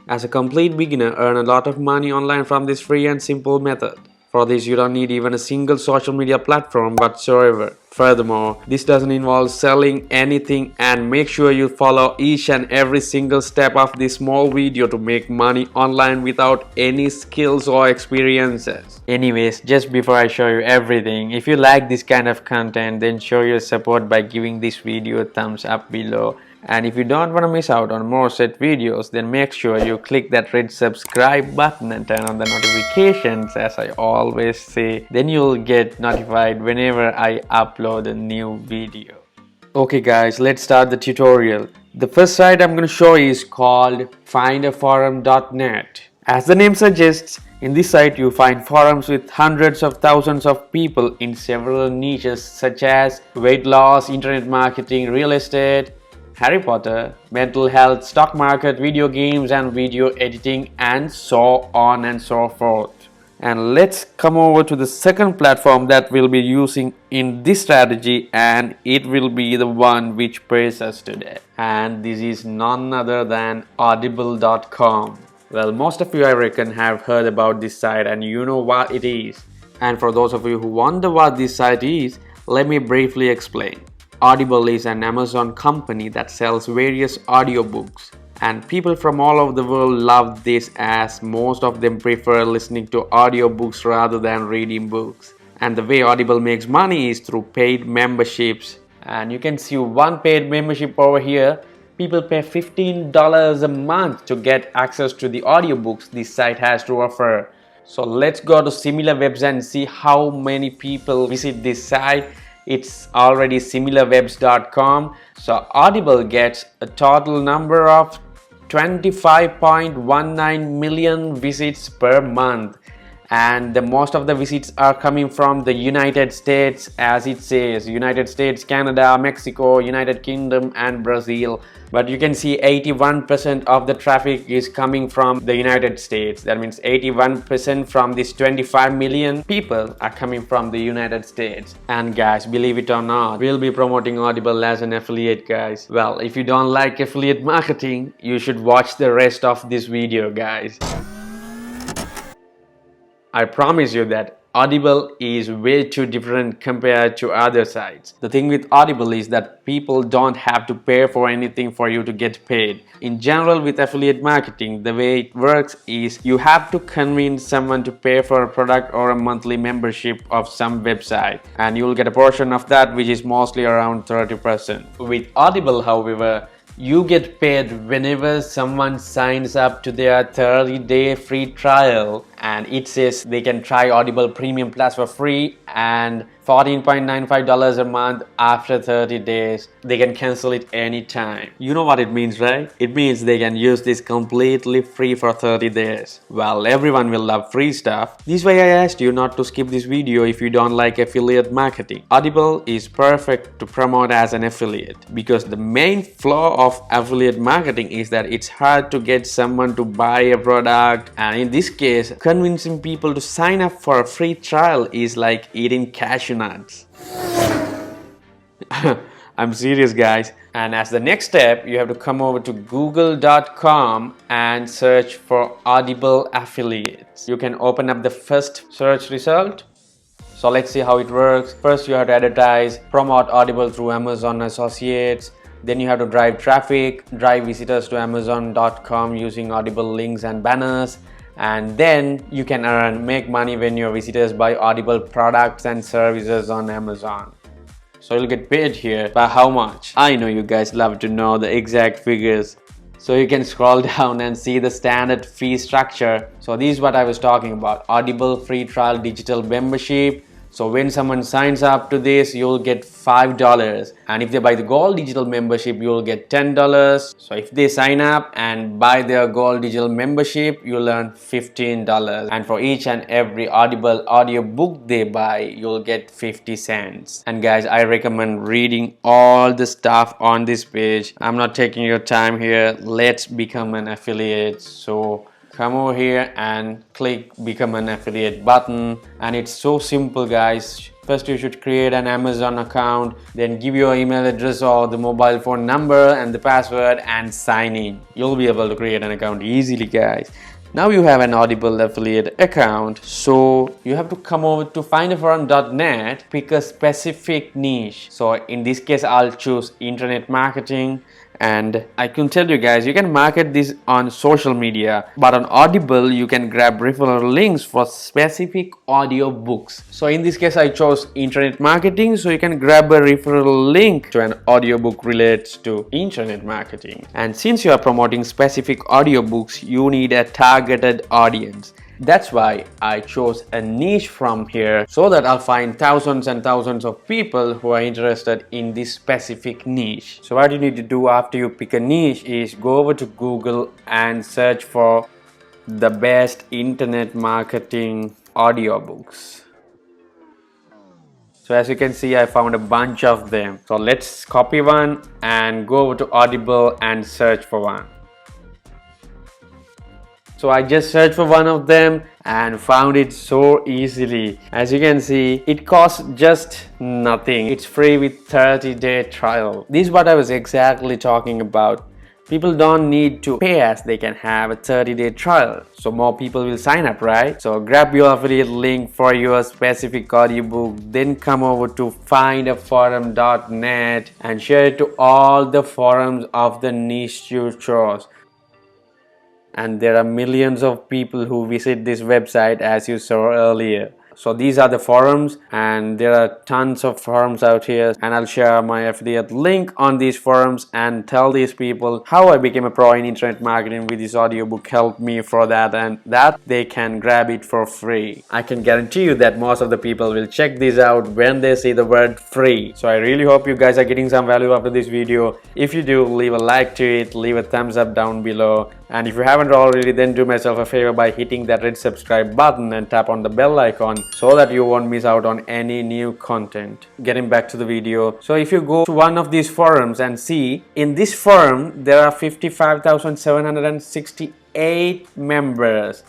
As a complete beginner, earn a lot of money online from this free and simple method. For this, you don't need even a single social media platform whatsoever. Furthermore, this doesn't involve selling anything, and make sure you follow each and every single step of this small video to make money online without any skills or experiences. Anyways, just before I show you everything, if you like this kind of content, then show your support by giving this video a thumbs up below. And if you don't want to miss out on more such videos, then make sure you click that red subscribe button and turn on the notifications, as I always say. Then you'll get notified whenever I upload a new video. Okay guys, let's start the tutorial. The first site I'm going to show is called findaforum.net. As the name suggests, in this site you find forums with hundreds of thousands of people in several niches such as weight loss, internet marketing, real estate, Harry Potter, mental health, stock market, video games and video editing, and so on and so forth. And let's come over to the second platform that we'll be using in this strategy, and it will be the one which pays us today. And this is none other than audible.com. Well, most of you I reckon have heard about this site and you know what it is. And for those of you who wonder what this site is, let me briefly explain. Audible is an Amazon company that sells various audiobooks, and people from all over the world love this as most of them prefer listening to audiobooks rather than reading books. And the way Audible makes money is through paid memberships. And you can see one paid membership over here. People pay $15 a month to get access to the audiobooks this site has to offer. So let's go to SimilarWebs and see how many people visit this site. It's already similarwebs.com. So Audible gets a total number of 25.19 million visits per month, and the most of the visits are coming from the United States, as it says United States, Canada, Mexico, United Kingdom and Brazil. But you can see 81% of the traffic is coming from the United States. That means 81% from this 25 million people are coming from the United States. And guys, believe it or not, we'll be promoting Audible as an affiliate, guys. Well, if you don't like affiliate marketing, you should watch the rest of this video, guys. I promise you that Audible is way too different compared to other sites. The thing with Audible is that people don't have to pay for anything for you to get paid. In general, with affiliate marketing, the way it works is you have to convince someone to pay for a product or a monthly membership of some website, and you'll get a portion of that, which is mostly around 30%. With Audible, however, you get paid whenever someone signs up to their 30-day free trial, and it says they can try Audible Premium Plus for free and $14.95 a month after 30 days. They can cancel it anytime. You know what it means, right? It means they can use this completely free for 30 days. Well, everyone will love free stuff. This is why I asked you not to skip this video if you don't like affiliate marketing. Audible is perfect to promote as an affiliate, because the main flaw of affiliate marketing is that it's hard to get someone to buy a product, and in this case, convincing people to sign up for a free trial is like eating cashew nuts. I'm serious, guys. And as the next step, you have to come over to google.com and search for Audible affiliates. You can open up the first search result. So let's see how it works. First, you have to advertise, promote Audible through Amazon Associates. Then you have to drive traffic, drive visitors to amazon.com using Audible links and banners. And then you can make money when your visitors buy Audible products and services on Amazon. So you'll get paid here. By how much? I know you guys love to know the exact figures. So you can scroll down and see the standard fee structure. So this is what I was talking about. Audible free trial digital membership. So when someone signs up to this, you'll get $5. And if they buy the gold digital membership, you'll get $10. So if they sign up and buy their gold digital membership, you'll earn $15. And for each and every Audible audiobook they buy, you'll get 50 cents. And guys, I recommend reading all the stuff on this page. I'm not taking your time here. Let's become an affiliate. So come over here and click become an affiliate button, and it's so simple, guys. First, you should create an Amazon account, then give your email address or the mobile phone number and the password and sign in. You'll be able to create an account easily, guys. Now you have an Audible affiliate account, so you have to come over to findaforum.net, pick a specific niche. So in this case, I'll choose internet marketing. And I can tell you guys, you can market this on social media, but on Audible you can grab referral links for specific audiobooks. So in this case I chose internet marketing, so you can grab a referral link to an audiobook related to internet marketing. And since you are promoting specific audiobooks, you need a targeted audience. That's why I chose a niche from here, so that I'll find thousands and thousands of people who are interested in this specific niche. So what you need to do after you pick a niche is go over to Google and search for the best internet marketing audiobooks. So as you can see, I found a bunch of them. So let's copy one and go over to Audible and search for one. So I just searched for one of them and found it so easily. As you can see, it costs just nothing. It's free with 30-day trial. This is what I was exactly talking about. People don't need to pay as they can have a 30-day trial. So more people will sign up, right? So grab your affiliate link for your specific audiobook, then come over to findaforum.net and share it to all the forums of the niche you chose. And there are millions of people who visit this website, as you saw earlier. So these are the forums, and there are tons of forums out here, and I'll share my affiliate link on these forums and tell these people how I became a pro in internet marketing with this audiobook helped me for that, and that they can grab it for free. I can guarantee you that most of the people will check this out when they see the word free. So I really hope you guys are getting some value after this video. If you do, leave a like to it, leave a thumbs up down below, and if you haven't already, then do myself a favor by hitting that red subscribe button and tap on the bell icon so that you won't miss out on any new content. Getting back to the video, so if you go to one of these forums and see, in this forum there are 55,768 members,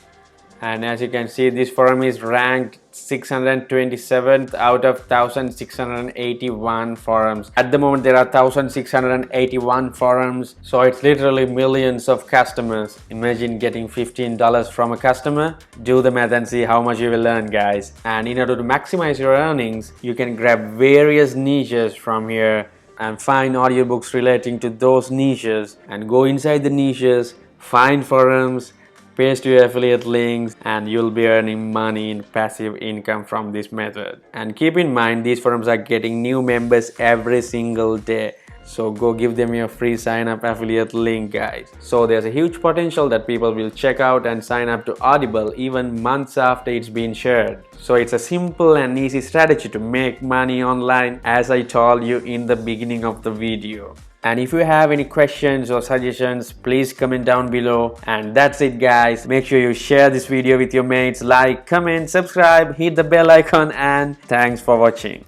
and as you can see, this forum is ranked 627th out of 1681 forums. At the moment there are 1681 forums, so it's literally millions of customers. Imagine getting $15 from a customer. Do the math and see how much you will earn, guys. And in order to maximize your earnings, you can grab various niches from here and find audiobooks relating to those niches and go inside the niches, find forums, paste your affiliate links, and you'll be earning money in passive income from this method. And keep in mind, these forums are getting new members every single day, so go give them your free sign up affiliate link, guys. So there's a huge potential that people will check out and sign up to Audible even months after it's been shared. So it's a simple and easy strategy to make money online, as I told you in the beginning of the video. And if you have any questions or suggestions, please comment down below. And that's it, guys. Make sure you share this video with your mates, like, comment, subscribe, hit the bell icon, and thanks for watching.